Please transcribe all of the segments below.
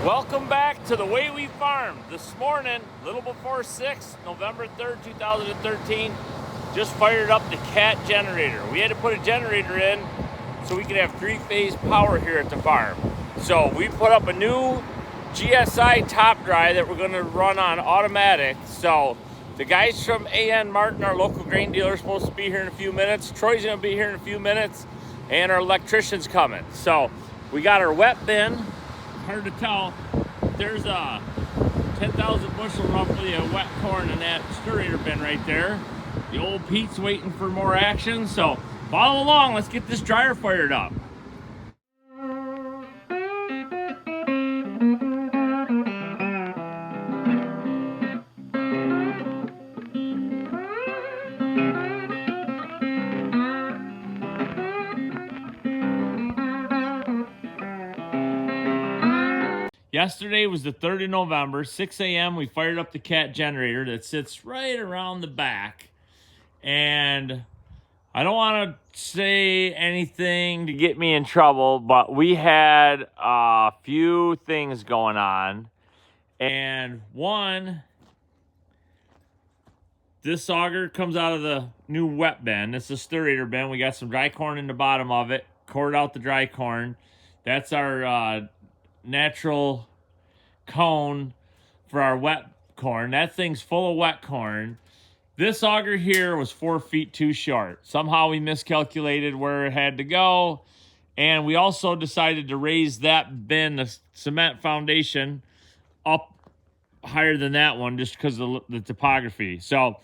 Welcome back to The Way We Farm. This morning, a little before 6, November 3rd, 2013, just fired up the Cat generator. We had to put a generator in so we could have three-phase power here at the farm. So we put up a new GSI top dry that we're going to run on automatic. So the guys from A.N. Martin, our local grain dealer, are supposed to be here in a few minutes. Troy's going to be here in a few minutes, and our electrician's coming. So we got our wet bin. Hard to tell. There's a 10,000 bushel roughly of wet corn in that stirrator bin right there. The old Pete's waiting for more action, so follow along. Let's get this dryer fired up. Yesterday was the 3rd of November, 6 a.m. We fired up the Cat generator that sits right around the back. And I don't want to say anything to get me in trouble, but we had a few things going on. And one, this auger comes out of the new wet bin. This is a stirrator bin. We got some dry corn in the bottom of it. Cored out the dry corn. That's our natural cone for our wet corn. That thing's full of wet corn. This auger here was 4 feet too short. Somehow we miscalculated where it had to go, and we also decided to raise that bin, the cement foundation, up higher than that one just because of the topography. So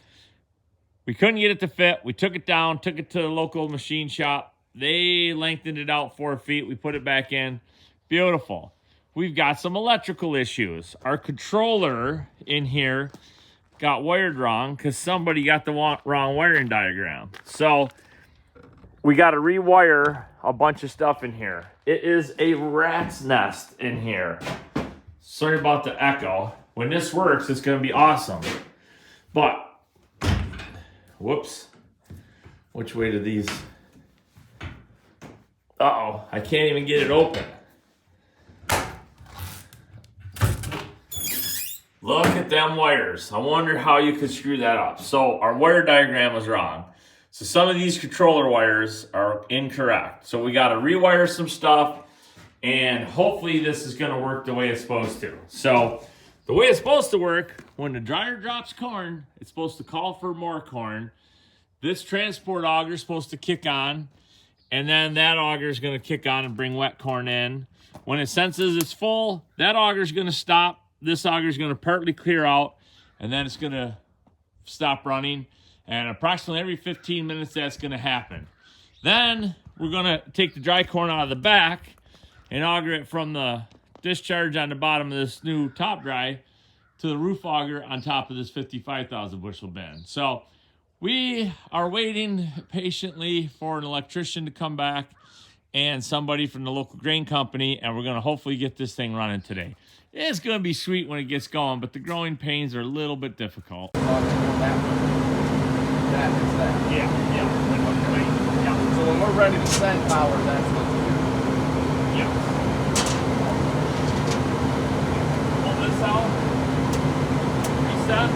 we couldn't get it to fit. We took it down, took it to the local machine shop. They lengthened it out 4 feet. We put it back in. Beautiful. We've got some electrical issues. Our controller in here got wired wrong because somebody got the wrong wiring diagram. So we got to rewire a bunch of stuff in here. It is a rat's nest in here. Sorry about the echo. When this works, it's going to be awesome. But, whoops. Which way do these? Uh-oh, I can't even get it open. Look at them wires. I wonder how you could screw that up. So our wire diagram was wrong. So some of these controller wires are incorrect. So we got to rewire some stuff, and hopefully this is going to work the way it's supposed to. So the way it's supposed to work, when the dryer drops corn, it's supposed to call for more corn. This transport auger is supposed to kick on, and then that auger is going to kick on and bring wet corn in. When it senses it's full, that auger is going to stop. This auger is going to partly clear out, and then it's going to stop running. And approximately every 15 minutes, that's going to happen. Then we're going to take the dry corn out of the back and auger it from the discharge on the bottom of this new top dry to the roof auger on top of this 55,000 bushel bin. So we are waiting patiently for an electrician to come back and somebody from the local grain company, and we're going to hopefully get this thing running today. It's going to be sweet when it gets going, but the growing pains are a little bit difficult. That is that. Yeah. So when we're ready to send power, that's what we do. Yeah. Pull this out. Reset.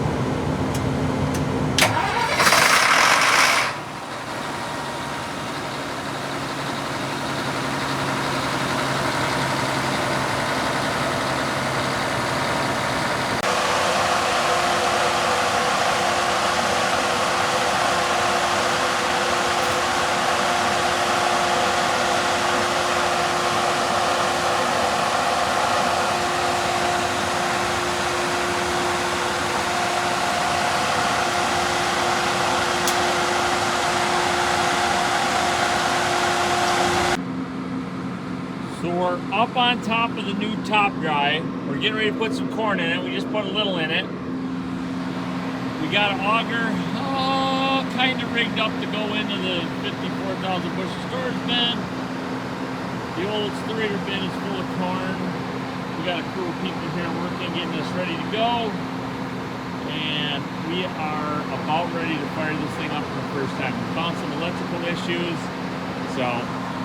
So we're up on top of the new top dry. We're getting ready to put some corn in it. We just put a little in it. We got an auger, kind of rigged up to go into the 54,000 bushel storage bin. The old stirrator bin is full of corn. We got a crew of people here working, getting this ready to go. And we are about ready to fire this thing up for the first time. We found some electrical issues. So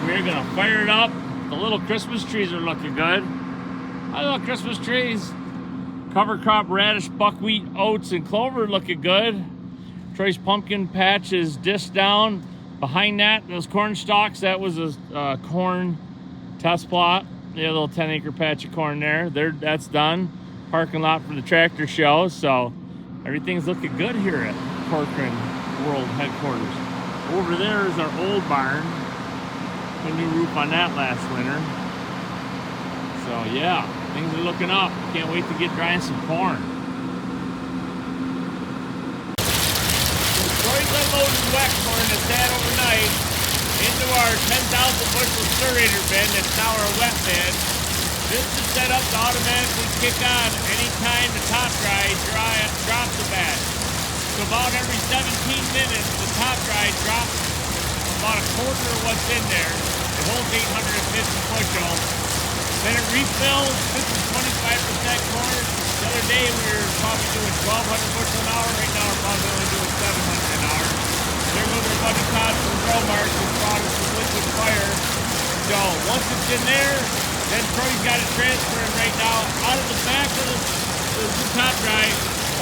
we're gonna fire it up. The little Christmas trees are looking good. I love Christmas trees. Cover crop radish, buckwheat, oats, and clover looking good. Troy's pumpkin patch is disc down. Behind that, those corn stalks, that was a corn test plot. Yeah, a little 10-acre patch of corn there. That's done. Parking lot for the tractor show. So everything's looking good here at Corcoran World headquarters. Over there is our old barn. Put a new roof on that last winter. So yeah, things are looking up. Can't wait to get drying some corn. So Troy's unloading wet corn that's sat overnight into our 10,000 bushel Sturator bin that's now our wet bin. This is set up to automatically kick on anytime the top drops the batch. So about every 17 minutes, the top dry drops about a quarter of what's in there. It holds 850 bushel. Then it refills. This is 25% corn. The other day we were probably doing 1,200 bushel an hour. Right now we're probably only doing 700 an hour. There goes our buddy Todd from Growmark who brought us some liquid fire. So once it's in there, then Troy's got it transferring right now out of the back of the top dry,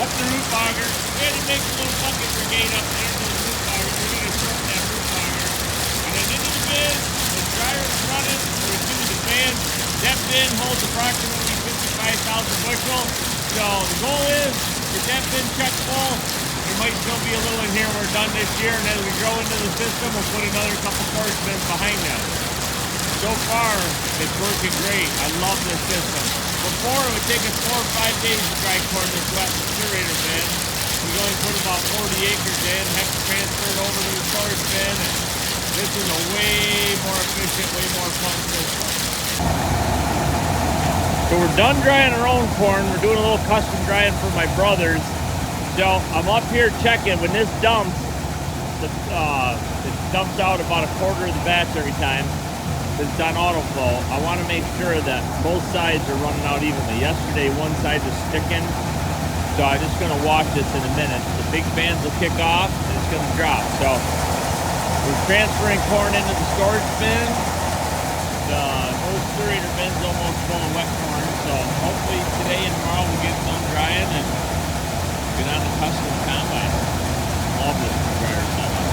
up the roof auger. We had to make a little bucket brigade up there to the roof auger. We're going to shorten that roof auger. And then into the bin, the dryer's running, we're doing the fan. That bin holds approximately 55,000 bushel. So the goal is, get that bin checked full. There might still be a little in here when we're done this year, and as we grow into the system, we'll put another couple storage bins behind that. So far, it's working great. I love this system. Before, it would take us 4 or 5 days to dry corn this wet in the Sturator bin. We only put about 40 acres in, have to transfer it over to the storage bin, and this is a way more efficient, way more fun system. So we're done drying our own corn. We're doing a little custom drying for my brothers. So I'm up here checking. When this dumps, it dumps out about a quarter of the batch every time. It's on auto flow. I want to make sure that both sides are running out evenly. Yesterday, one side was sticking, so I'm just going to watch this in a minute. The big fans will kick off, and it's going to drop. So we're transferring corn into the storage bin. The old Sturator bin's almost full of wet corn, so hopefully today and tomorrow we'll get some drying and get on the custom combine. Love this dryer setup.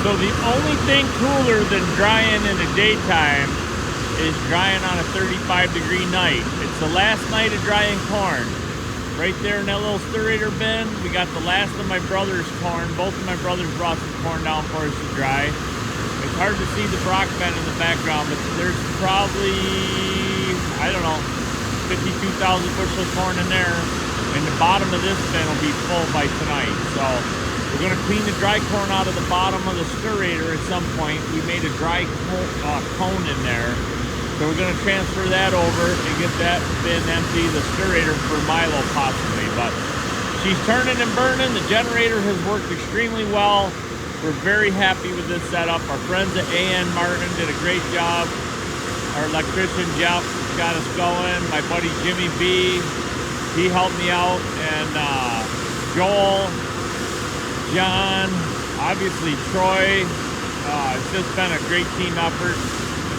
So the only thing cooler than drying in the daytime is drying on a 35-degree night. It's the last night of drying corn. Right there in that little Sturator bin, we got the last of my brother's corn. Both of my brothers brought some corn down for us to dry. It's hard to see the Brock bin in the background, but there's probably, I don't know, 52,000 bushel of corn in there. And the bottom of this bin will be full by tonight. So we're going to clean the dry corn out of the bottom of the Sturator at some point. We made a dry cone in there. So we're going to transfer that over and get that bin empty, the Sturator for Milo possibly. But she's turning and burning. The generator has worked extremely well. We're very happy with this setup. Our friends at A.N. Martin did a great job. Our electrician Jeff got us going. My buddy Jimmy B, he helped me out. And Joel, John, obviously Troy. It's just been a great team effort.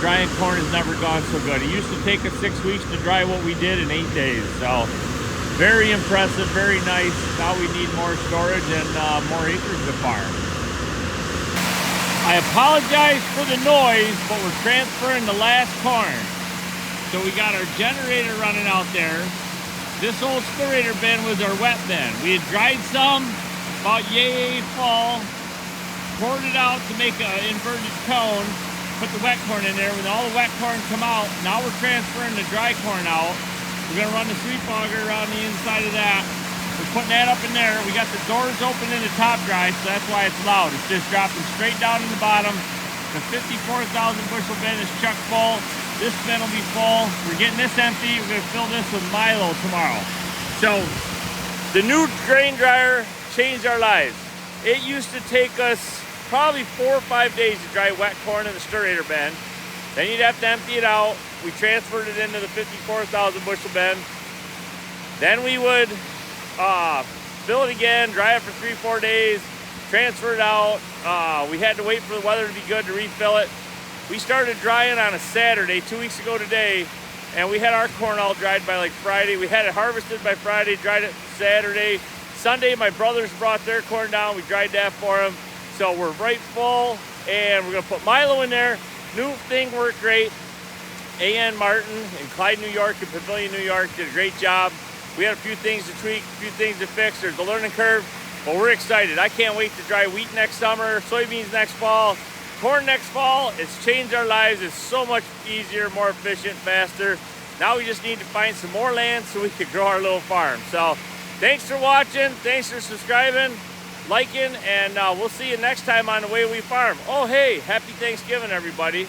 Drying corn has never gone so good. It used to take us 6 weeks to dry what we did in 8 days. So very impressive, very nice. Now we need more storage and more acres to farm. I apologize for the noise, but we're transferring the last corn. So we got our generator running out there. This old Sturator bin was our wet bin. We had dried some about yay fall, poured it out to make an inverted cone, put the wet corn in there. When all the wet corn come out, now we're transferring the dry corn out. We're gonna run the sweep auger around the inside of that. We're putting that up in there. We got the doors open in the top dry, so that's why it's loud. It's just dropping straight down in the bottom. The 54,000 bushel bin is chuck full. This bin will be full. We're getting this empty. We're gonna fill this with Milo tomorrow. So the new grain dryer changed our lives. It used to take us probably 4 or 5 days to dry wet corn in the Sturator bin. Then you'd have to empty it out. We transferred it into the 54,000 bushel bin. Then we would fill it again, dry it for 3 or 4 days, transfer it out. We had to wait for the weather to be good to refill it. We started drying on a Saturday, 2 weeks ago today, and we had our corn all dried by like Friday. We had it harvested by Friday, dried it Saturday. Sunday, my brothers brought their corn down. We dried that for them. So we're right full, and we're gonna put Milo in there. New thing worked great. A.N. Martin in Clyde, New York, and Pavilion, New York did a great job. We had a few things to tweak, a few things to fix. There's a learning curve, but we're excited. I can't wait to dry wheat next summer, soybeans next fall, corn next fall. It's changed our lives. It's so much easier, more efficient, faster. Now we just need to find some more land so we can grow our little farm. So thanks for watching. Thanks for subscribing, liking, and we'll see you next time on The Way We Farm. Oh, hey, happy Thanksgiving, everybody.